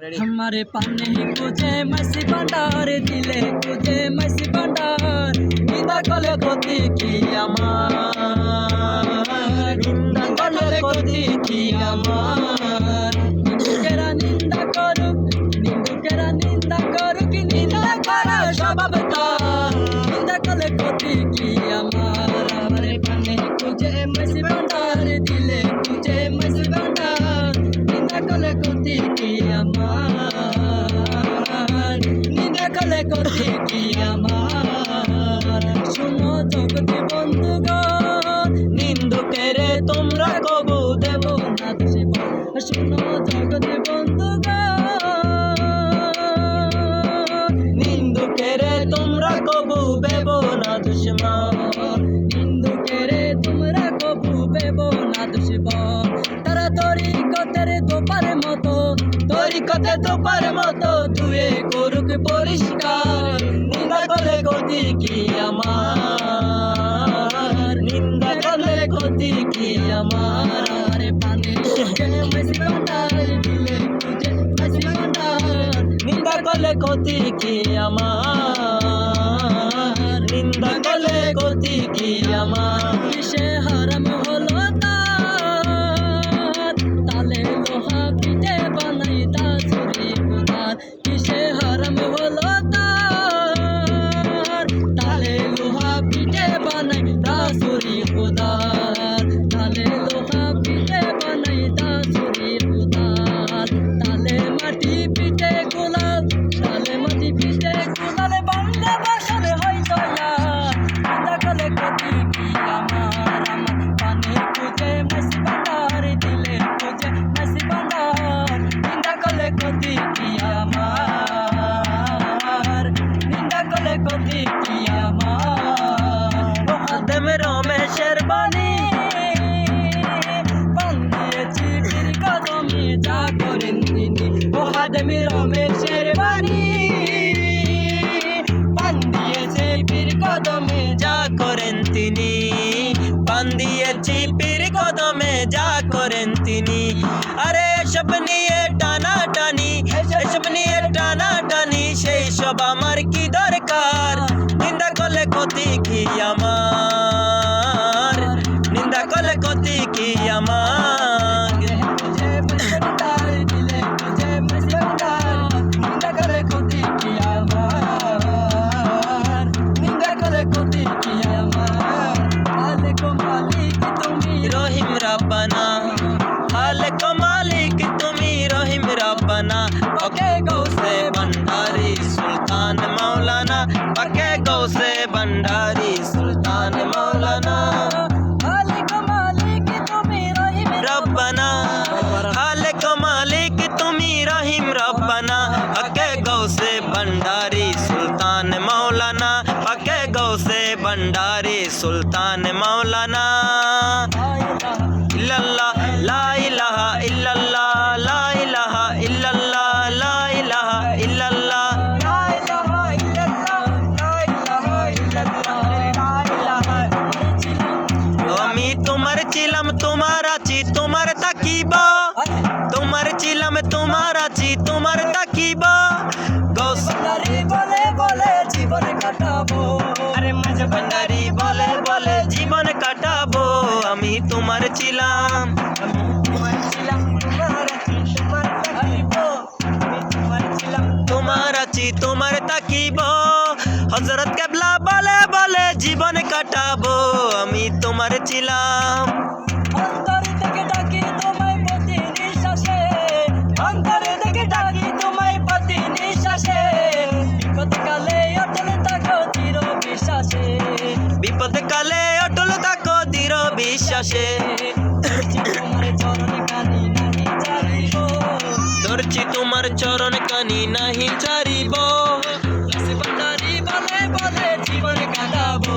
हमारे पाने कुजे मसी भंडार दिले कुजे मसी भंडार निंदा कले कोती की अमार निंदा कले कोती की अमार निंदुकेरा निंदा करू की निंदा करा स्वभाव तार निंदा कले कोती की अमार हमारे पाने कुजे मसी भंडार दिले कुजे मसी भंडार निंदा कले कोती की শুনো জগতি বন্ধুগণ নিন্দুকেরে তোমরা কবু দেব না দোষিব শুনো জগতি বন্ধুগণ নিন্দুকেরে তোমরা কবু দেব না দুশ্মন নিন্দুকেরে তোমরা কবু দেব না দুশ্মন তারা তরিকতের দোপার মতো তুই করুক পরিষ্কার নিন্দা করলে গতি কি আমার নিন্দা করলে গতি কি আমার পানে মসি ভান্ডার দিলে তুঝে মসি ভান্ডার নিন্দা করলে গতি কি আমার নিন্দা করলে গতি কি আমার সে হারাম হলো তালে লোহা পিঠে বানাই কিসে হারাম হলো তালে লোহা পিঠে বানাই দাসুরি খুদার তালে লোহা পিঠে বানাই দাসুরি খুদার তালে মাটি পিঠে গোলাল বাংলা ভাষার হয় দয়া নিন্দা কলে কতি কি আমার পানে খুঁজে মসি ভান্ডার দিলে খুঁজে মসি ভান্ডার নিন্দা কলে কতি কি আমার নিন্দা কলে কতি কি আমার আদম রমেশের বাণী বান্দিয়েছি পীর কদমে যা করেন তিনি ও আদম রমেশের বাণী বান্দিয়েছি পীর কদমে যা করেন তিনি বান্দিয়েছি পীর কদমে যা করেন তিনি আরে সব নিয়ে টানাটানি এসব নিয়ে টানাটানি সেই সব আমার কি দরকার নিন্দা করলে ক্ষতি কি আমার নিন্দা করলে ক্ষতি কি আমার নিন্দা করে ক্ষতি কি আমার নিন্দা করে ক্ষতি কি আমার আলে কো মালিক তুমি রহিম রব্বানা আলে কো মালিক তুমি রহিম রব্বানা पके गौसे भंडारी सुल्तान मौलाना पके गौसे भंडारी सुल्तान मौलाना हालिक मालिक तुमी रहीम रब्बाना हालिक मालिक तुमी रहीम रब्बाना पके गौसे भंडारी सुल्तान मौलाना पके गौसे भंडारी सुल्तान मौलाना इल्लल्लाह ला इलाहा इल्लल्लाह ला इलाहा इल्लल्लाह ला इलाहा इल्लल्लाह ला इलाहा इल्लल्लाह ला इलाहा इल्लल्लाह ला इलाहा আমি তোমার ছিলাম তোমার আছি তোমার তাকিব তোমার ছিলাম তোমার আছি তোমার তাকিব গৌস ভান্ডারি বলে বলে জীবন কাটাবো আরে মাঝে ভান্ডারি বলে বলে জীবন কাটাবো আমি তোমার ছিলাম তোমার আছি তোমার তাকিব হযরত কেবলা বলে বলে জীবন কাটাবো আমি তোমার ছিলাম অন্তর থেকে ডাকি তোমায় প্রতি নিঃশ্বাসে অন্তর থেকে ডাকি তোমায় প্রতি নিঃশ্বাসে বিপদ কালে অটল থাকো দৃঢ় বিশ্বাসে বিপদ কালে অটল থাকো দৃঢ় বিশ্বাসে ধরছি তোমার চরণ কানি নাহি ছাড়িব মসি ভান্ডারি বলে বলে জীবন কাটাবো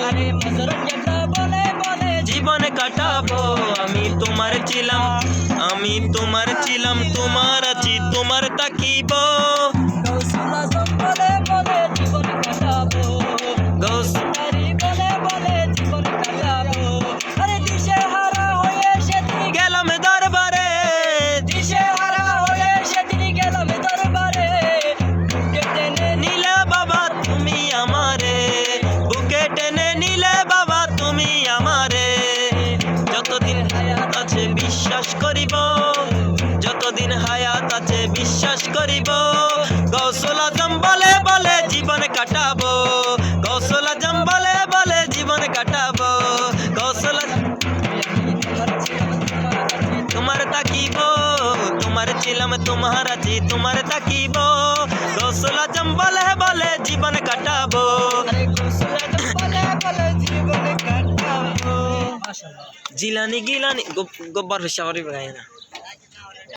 আরে হযরত কেবলা বলে বলে জীবন কাটাবো আমি তোমার ছিলাম তোমার আছি তোমার তাকিব গৌসুল আজম বলে বলে জীবন কাটাবো গৌস ভান্ডারি বলে বলে জীবন কাটাবো আরে দিশে হারা হয়ে সেদিন গেলাম দরবারে দিশে হারা হয়ে সেদিন গেলাম করিব গৌসুল আজম বলে বলে জীবন কাটাবো গৌসুল আজম বলে বলে জীবন কাটাবো গৌসুল তোমার তাকিব তোমার ছিলাম তোমার আছি তোমার তাকিব গৌসুল আজম বলে বলে জীবন কাটাবো জিলানি গিলানি গোব্বার হিসাব গায় না